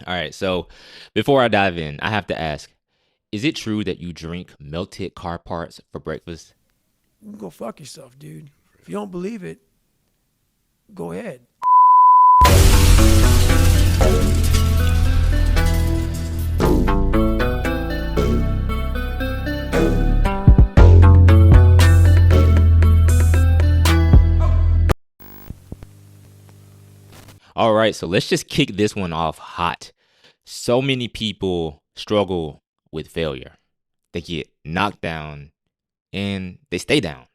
All right. So before I dive in, I have to ask, is it true that you drink melted car parts for breakfast? You can go fuck yourself, dude. If you don't believe it, go ahead. All right. So let's just kick this one off hot. So many people struggle with failure. They get knocked down and they stay down.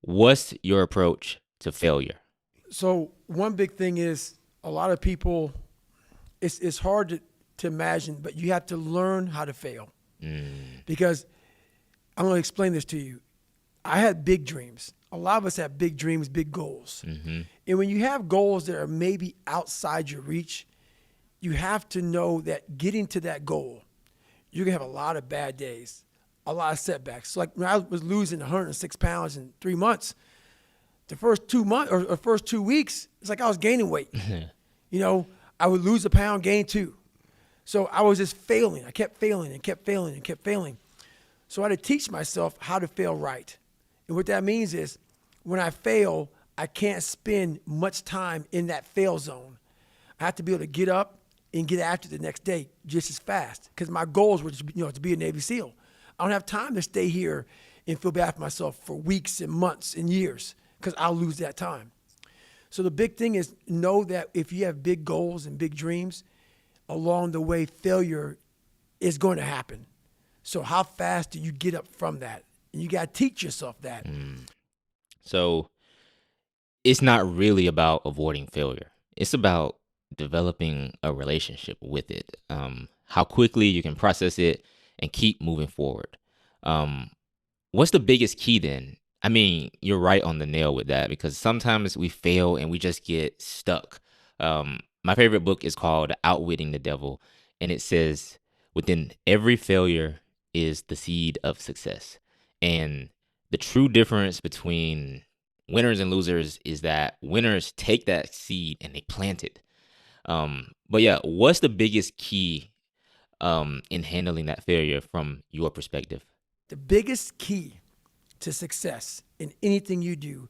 What's your approach to failure? So one big thing is a lot of people. It's hard to imagine, but you have to learn how to fail Mm, because I'm going to explain this to you. I had big dreams. A lot of us have big dreams, big goals. mm-hmm. And when you have goals that are maybe outside your reach, you have to know that getting to that goal, you're going to have a lot of bad days, a lot of setbacks. So like when I was losing 106 pounds in 3 months, the first 2 months or first 2 weeks, it's like I was gaining weight. You know, I would lose a pound, gain two. So I was just failing. I kept failing and kept failing and kept failing. So I had to teach myself how to fail right. And what that means is when I fail, I can't spend much time in that fail zone. I have to be able to get up and get after it the next day just as fast because my goals were to be a Navy SEAL. I don't have time to stay here and feel bad for myself for weeks and months and years because I'll lose that time. So the big thing is know that if you have big goals and big dreams, along the way, failure is going to happen. So how fast do you get up from that? And you got to teach yourself that. So it's not really about avoiding failure. It's about developing a relationship with it. How quickly you can process it and keep moving forward. Um, what's the biggest key then? I mean, you're right on the nail with that because sometimes we fail and we just get stuck. My favorite book is called Outwitting the Devil, and it says, within every failure is the seed of success. And the true difference between winners and losers is that winners take that seed and they plant it. But yeah, what's the biggest key in handling that failure from your perspective? The biggest key to success in anything you do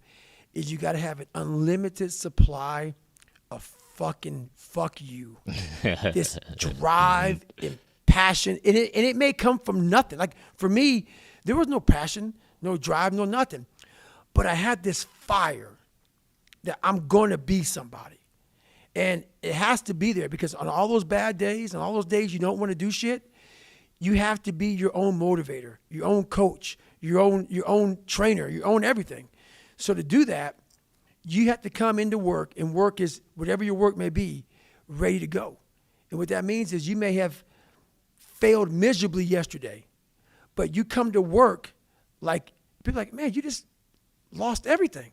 is you got to have an unlimited supply of fucking fuck you. This drive and passion. And it may come from nothing. Like for me, there was no passion, no drive, no nothing. But I had this fire that I'm going to be somebody. And it has to be there because on all those bad days and all those days you don't want to do shit, you have to be your own motivator, your own coach, your own trainer, your own everything. So to do that, you have to come into work, and work is whatever your work may be, ready to go. And what that means is you may have failed miserably yesterday, but you come to work like people are like, man, you just lost everything.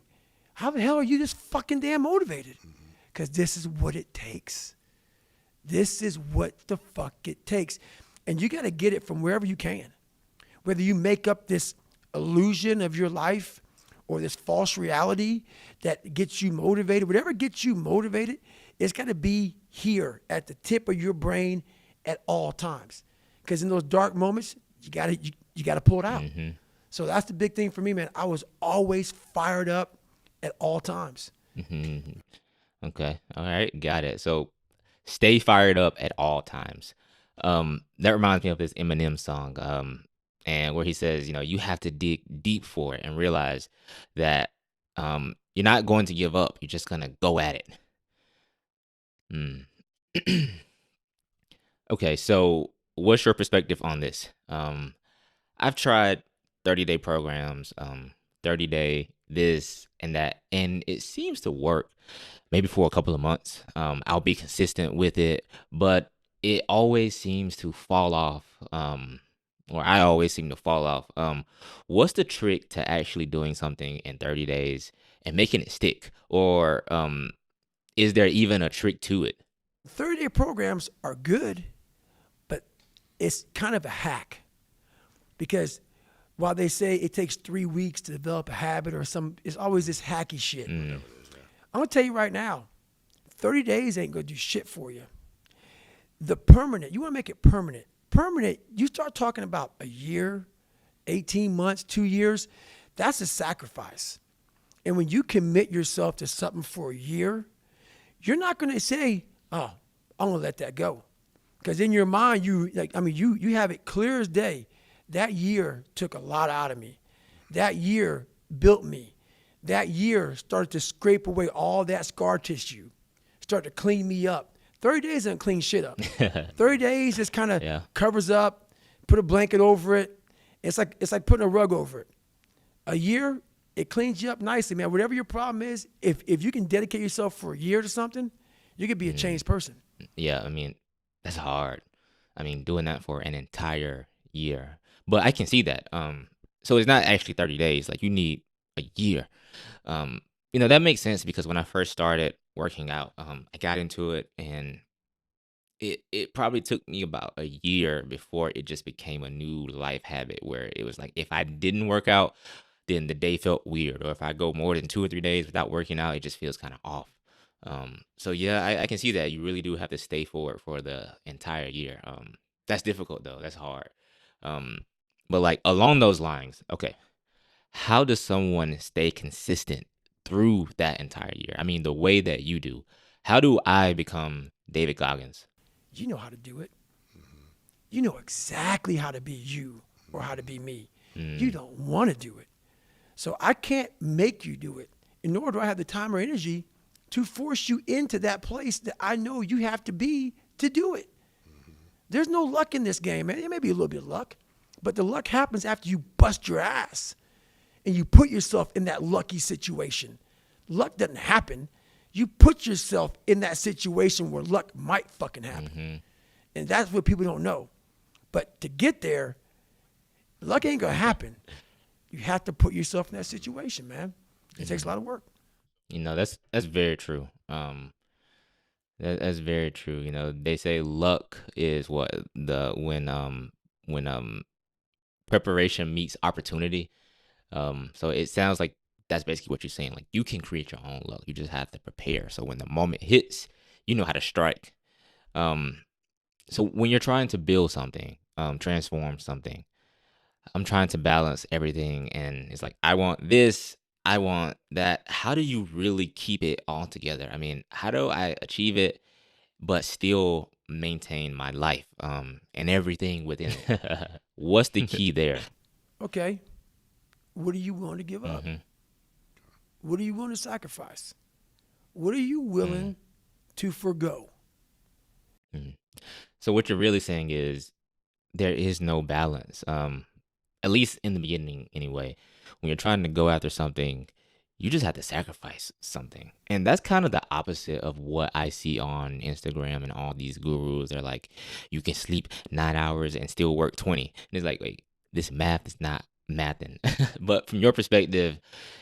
How the hell are you just fucking damn motivated? Because this is what it takes. This is what the fuck it takes. And you got to get it from wherever you can. Whether you make up this illusion of your life or this false reality that gets you motivated, whatever gets you motivated, it's got to be here at the tip of your brain at all times. Because in those dark moments, you got to pull it out. Mm-hmm. So that's the big thing for me, man. I was always fired up at all times. Mm-hmm. Okay. All right. Got it. So stay fired up at all times. That reminds me of this Eminem song. And where he says, you have to dig deep for it and realize that you're not going to give up. You're just gonna go at it. Mm. Okay. So what's your perspective on this? I've tried 30-day programs, 30-day this and that, and it seems to work maybe for a couple of months. I'll be consistent with it, but it always seems to fall off. Or I always seem to fall off. What's the trick to actually doing something in 30 days and making it stick? Or is there even a trick to it? 30-day programs are good, but it's kind of a hack because while they say it takes 3 weeks to develop a habit or some, it's always this hacky shit. Mm, I'm gonna tell you right now, 30 days ain't gonna do shit for you. The permanent, you want to make it permanent. Permanent, you start talking about a year, 18 months, 2 years, that's a sacrifice. And when you commit yourself to something for a year, you're not going to say, oh, I'm going to let that go. Because in your mind, you have it clear as day. That year took a lot out of me. That year built me. That year started to scrape away all that scar tissue, start to clean me up. 30 days doesn't clean shit up. 30 days just kind of Yeah. covers up, put a blanket over it. It's like putting a rug over it. A year, it cleans you up nicely, man. Whatever your problem is, if you can dedicate yourself for a year to something, you could be a Mm, changed person. yeah, I mean, that's hard. I mean, doing that for an entire year. But I can see that. So it's not actually 30 days. Like you need a year. Um, that makes sense because when I first started working out, I got into it and it probably took me about a year before it just became a new life habit where it was like if I didn't work out, then the day felt weird. Or if I go more than 2 or 3 days without working out, it just feels kind of off. So yeah, I can see that you really do have to stay forward for the entire year. That's difficult though. That's hard. Um, but like along those lines, okay, how does someone stay consistent through that entire year? I mean, the way that you do. How do I become David Goggins? You know how to do it. You know exactly how to be you or how to be me. You Mm, don't want to do it. So I can't make you do it. And nor do I have the time or energy to force you into that place that I know you have to be to do it. There's no luck in this game, man. There may be a little bit of luck, but the luck happens after you bust your ass and you put yourself in that lucky situation. Luck doesn't happen. You put yourself in that situation where luck might fucking happen. mhm. And that's what people don't know. But to get there, luck ain't gonna happen. You have to put yourself in that situation, man. It takes a lot of work. That's very true. That's very true. They say luck is what the when preparation meets opportunity. So it sounds like that's basically what you're saying. Like you can create your own luck. You just have to prepare. So when the moment hits, you know how to strike. Um, so when you're trying to build something, transform something, I'm trying to balance everything and it's like I want this, I want that. How do you really keep it all together? I mean, how do I achieve it but still maintain my life and everything within it? What's the key there? Okay, what are you willing to give up? Mhm. What are you willing to sacrifice? What are you Mm, willing to forego? mm. So what you're really saying is there is no balance. At least in the beginning anyway. When you're trying to go after something, you just have to sacrifice something. And that's kind of the opposite of what I see on Instagram and all these gurus. They're like, you can sleep 9 hours and still work 20. And it's like, wait, this math is not mathing. But from your perspective,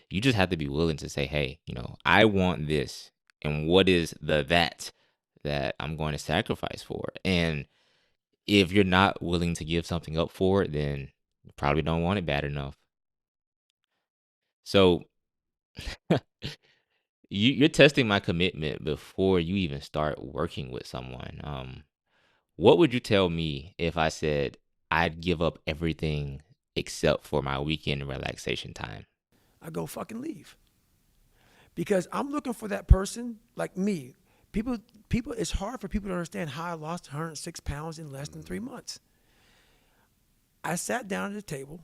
you just have to be willing to say, hey, I want this. And what is the that I'm going to sacrifice for? And if you're not willing to give something up for it, then you probably don't want it bad enough. So you're testing my commitment before you even start working with someone. What would you tell me if I said I'd give up everything except for my weekend relaxation time? I go fucking leave. Because I'm looking for that person like me. People, people. It's hard for people to understand how I lost 106 pounds in less than 3 months. I sat down at the table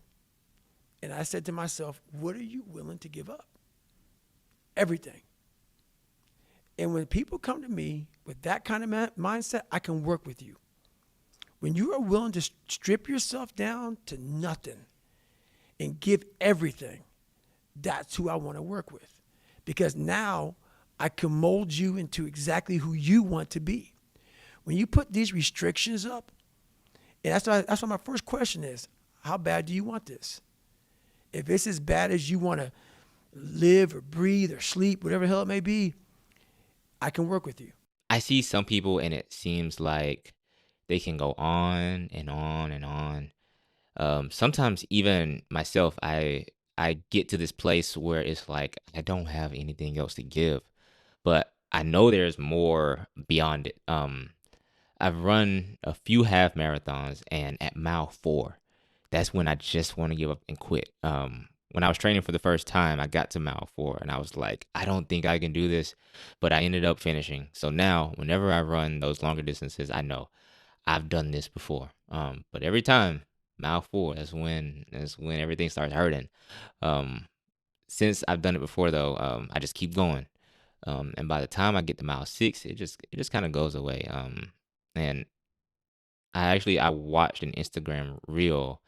and I said to myself, "What are you willing to give up?" Everything. And when people come to me with that kind of mindset, I can work with you. When you are willing to strip yourself down to nothing and give everything, that's who I want to work with. Because now I can mold you into exactly who you want to be. When you put these restrictions up, and that's why my first question is, how bad do you want this? If it's as bad as you want to live or breathe or sleep, whatever the hell it may be, I can work with you. I see some people and it seems like they can go on and on and on. Sometimes even myself, I get to this place where it's like I don't have anything else to give, but I know there's more beyond it. I've run a few half marathons, and at mile 4, that's when I just want to give up and quit. When I was training for the first time, I got to mile 4, and I was like, I don't think I can do this, but I ended up finishing. So now, whenever I run those longer distances, I know I've done this before. But every time mile 4, that's when everything starts hurting. Um, since I've done it before though, I just keep going. And by the time I get to mile 6, it just kind of goes away. And I watched an Instagram reel,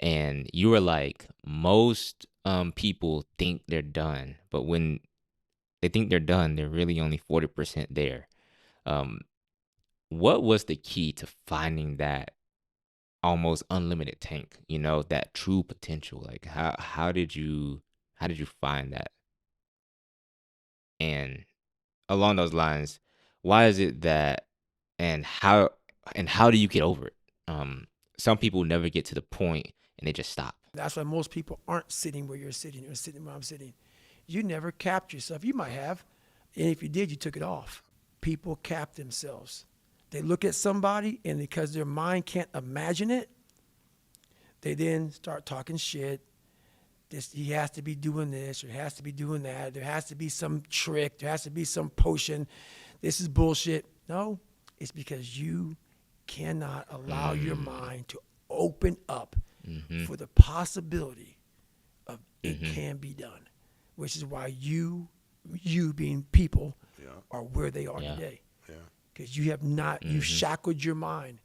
and you were like, most people think they're done, but when they think they're done, they're really only 40% there. Um, what was the key to finding that almost unlimited tank? That true potential. Like how did you find that? And along those lines, why is it that and how and how do you get over it? Some people never get to the point and they just stop. That's why most people aren't sitting where you're sitting or sitting where I'm sitting. You never capped yourself. You might have. And if you did, you took it off. People cap themselves. They look at somebody, and because their mind can't imagine it, they then start talking shit. He has to be doing this, or he has to be doing that. There has to be some trick. There has to be some potion. This is bullshit. No, it's because you cannot allow your mind to open up Mm-hmm. for the possibility of it Mm-hmm. can be done, which is why you being people, Yeah. are where they are Yeah. today. Yeah. Because you have not, you Mm-hmm. shackled your mind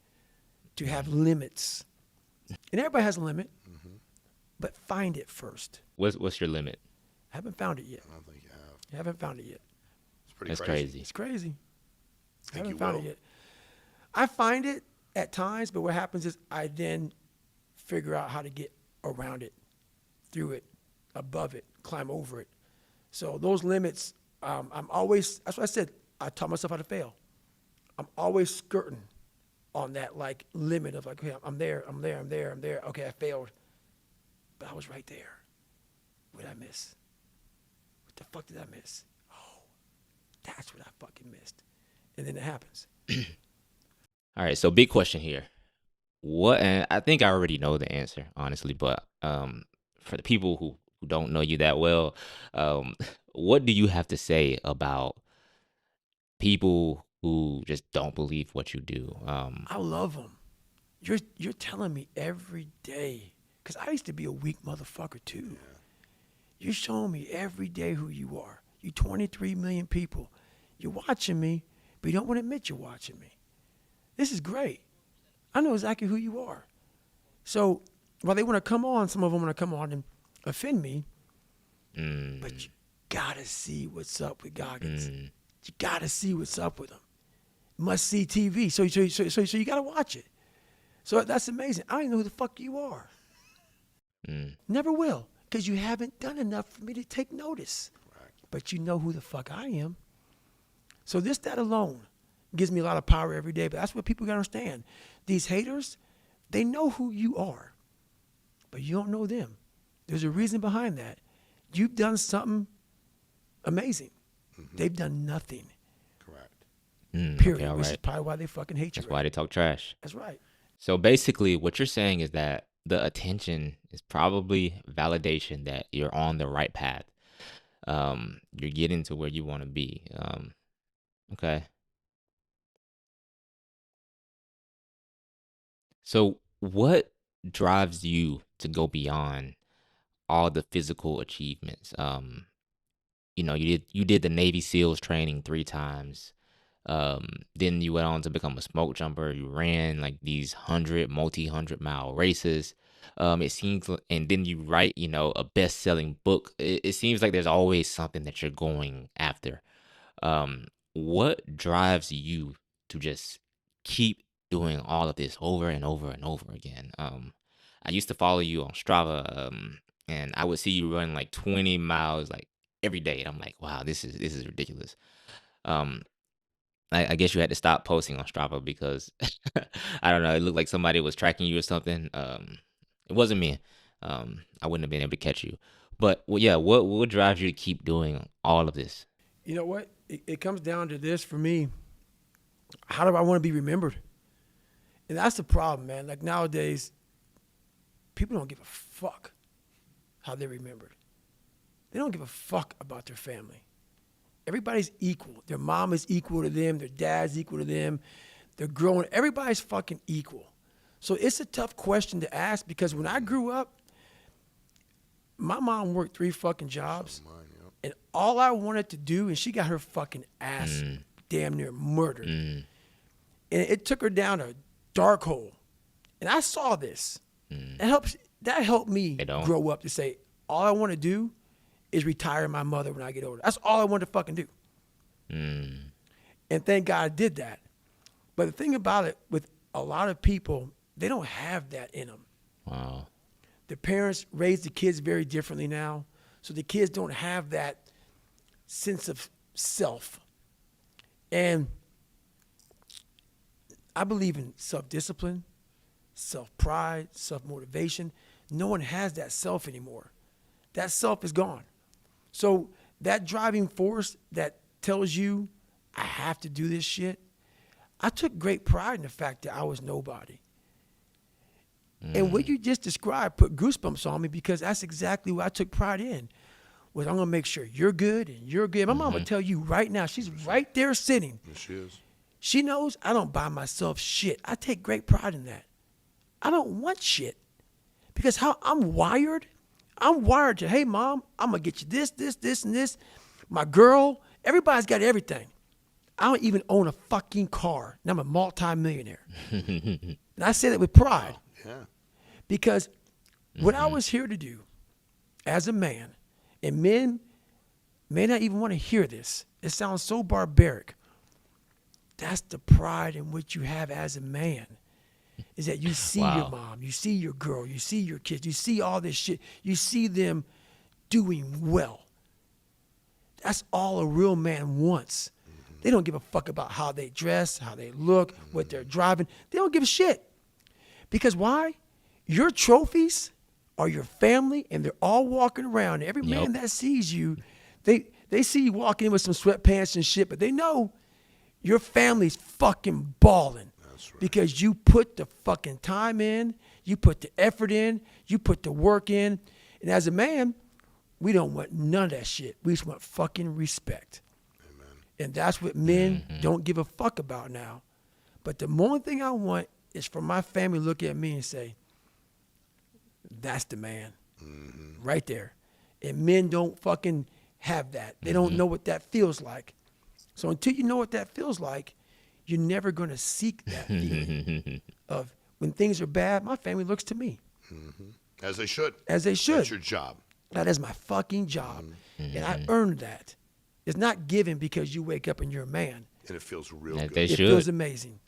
to have limits. And everybody has a limit, but find it first. What's your limit? I haven't found it yet. I don't think you have. I haven't found it yet. It's pretty That's crazy. crazy. It's crazy. I Think haven't you found will? it yet. I find it at times, but what happens is I then figure out how to get around it, through it, above it, climb over it. So those limits, I'm always, that's what I said, I taught myself how to fail. I'm always skirting on that like limit of like, okay, I'm there. Okay, I failed. But I was right there. What did I miss? What the fuck did I miss? Oh, that's what I fucking missed. And then it happens. All right, so big question here. What and I think I already know the answer, honestly, but for the people who don't know you that well, um what do you have to say about people who just don't believe what you do? I love them. You're telling me every day, because I used to be a weak motherfucker too. You're showing me every day who you are. You 23 million people. You're watching me, but you don't want to admit you're watching me. This is great. I know exactly who you are. So while they want to come on, some of them want to come on and offend me, but you gotta see what's up with Goggins. You gotta see what's up with him. Must see TV. So you gotta watch it. So that's amazing. I don't even know who the fuck you are. Never will, because you haven't done enough for me to take notice. Correct. But you know who the fuck I am. So that alone gives me a lot of power every day. But that's what people gotta understand. These haters, they know who you are, but you don't know them. There's a reason behind that. You've done something amazing. They've done nothing. Correct. Period. Okay, all Which is right. probably why they fucking hate you. That's why they talk trash. That's right. So basically, what you're saying is that the attention is probably validation that you're on the right path. You're getting to where you want to be. Okay. So what drives you to go beyond all the physical achievements? You did the Navy SEALs training 3 times. Then you went on to become a smoke jumper. You ran like these multi-hundred-mile races. It seems, and then you write, a best-selling book. It seems like there's always something that you're going after. What drives you to just keep doing all of this over and over and over again? I used to follow you on Strava, and I would see you run like 20 miles like every day. And I'm like, wow, this is ridiculous. Um, I guess you had to stop posting on Strava because I don't know, it looked like somebody was tracking you or something. It wasn't me. I wouldn't have been able to catch you. But well, yeah, what drives you to keep doing all of this? You know what? It comes down to this for me. how do I want to be remembered? And that's the problem, man. Like nowadays, people don't give a fuck how they're remembered. They don't give a fuck about their family. Everybody's equal. Their mom is equal to them. Their dad's equal to them. They're growing. Everybody's fucking equal. So it's a tough question to ask because when I grew up, my mom worked 3 fucking jobs. Mine, yep. And all I wanted to do, and she got her fucking ass damn near murdered. And it took her down a dark hole. And I saw this. That helped me grow up to say, all I want to do is retire my mother when I get older. That's all I wanted to fucking do. And thank God I did that. But the thing about it, with a lot of people, they don't have that in them. Wow. The parents raise the kids very differently now. So the kids don't have that sense of self. And I believe in self-discipline, self-pride, self-motivation. No one has that self anymore. That self is gone. So that driving force that tells you, I have to do this shit, I took great pride in the fact that I was nobody. And what you just described put goosebumps on me because that's exactly what I took pride in. Was I'm going to make sure you're good and you're good. My mom would tell you right now, she's right there sitting. Yes, she is. She knows I don't buy myself shit. I take great pride in that. I don't want shit. Because how I'm wired to, hey, Mom, I'm going to get you this, this, this, and this. My girl, everybody's got everything. I don't even own a fucking car, and I'm a multi-millionaire. And I say that with pride. Yeah. Because what I was here to do as a man, and men may not even want to hear this. It sounds so barbaric. That's the pride in which you have as a man. Is that you see your mom, you see your girl, you see your kids, you see all this shit. You see them doing well. That's all a real man wants. They don't give a fuck about how they dress, how they look, what they're driving. They don't give a shit. Because why? Your trophies are your family, and they're all walking around. Every man that sees you, they see you walking in with some sweatpants and shit, but they know your family's fucking balling. That's right. Because you put the fucking time in, you put the effort in, you put the work in. And as a man, we don't want none of that shit. We just want fucking respect. Amen. And that's what men don't give a fuck about now. But the only thing I want is for my family to look at me and say, that's the man. Right there. And men don't fucking have that. They don't know what that feels like. So until you know what that feels like, you're never going to seek that feeling of when things are bad, my family looks to me. As they should. As they should. That's your job. That is my fucking job. And I earned that. It's not given because you wake up and you're a man. And it feels real Like good. they It should. feels amazing.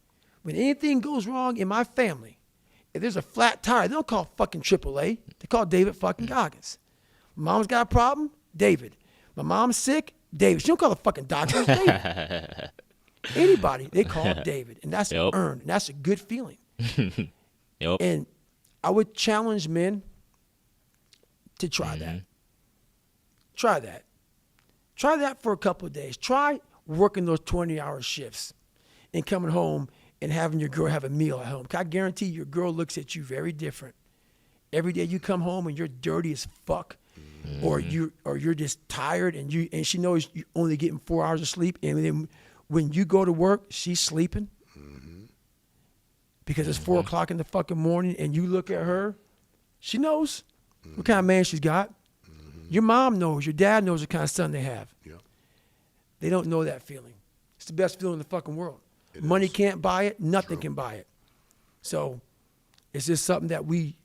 When anything goes wrong in my family, if there's a flat tire, they don't call fucking AAA. They call David fucking Goggins. Mom's got a problem? David. My mom's sick? David. She don't call the fucking doctor. It's David. Anybody, they call David. And that's earned. And that's a good feeling. And I would challenge men to try that. Try that. Try that for a couple of days. Try working those 20-hour shifts and coming home and having your girl have a meal at home. 'Cause I guarantee your girl looks at you very different. Every day you come home and you're dirty as fuck, or you're just tired, and she knows you're only getting 4 hours of sleep, and then when you go to work, she's sleeping because it's 4 o'clock in the fucking morning, and you look at her, she knows what kind of man she's got. Your mom knows, your dad knows what kind of son they have. Yeah. They don't know that feeling. It's the best feeling in the fucking world. Money can't buy it. Nothing can buy it. So it's just something that we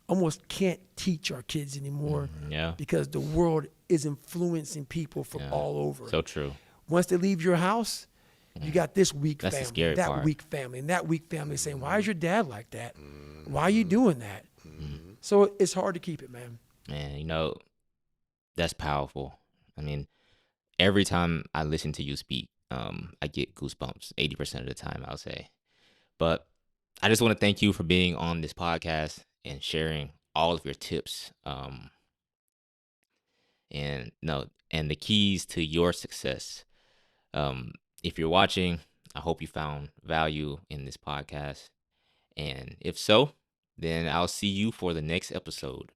almost can't teach our kids anymore because the world is influencing people from all over. So true. Once they leave your house, you got this weak That's the family, scary that part. weak family, and that weak family saying, why is your dad like that? Why are you doing that? So it's hard to keep it, man. Man, that's powerful. I mean, every time I listen to you speak, I get goosebumps 80% of the time, I'll say. But I just want to thank you for being on this podcast and sharing all of your tips and the keys to your success. If you're watching, I hope you found value in this podcast. And if so, then I'll see you for the next episode.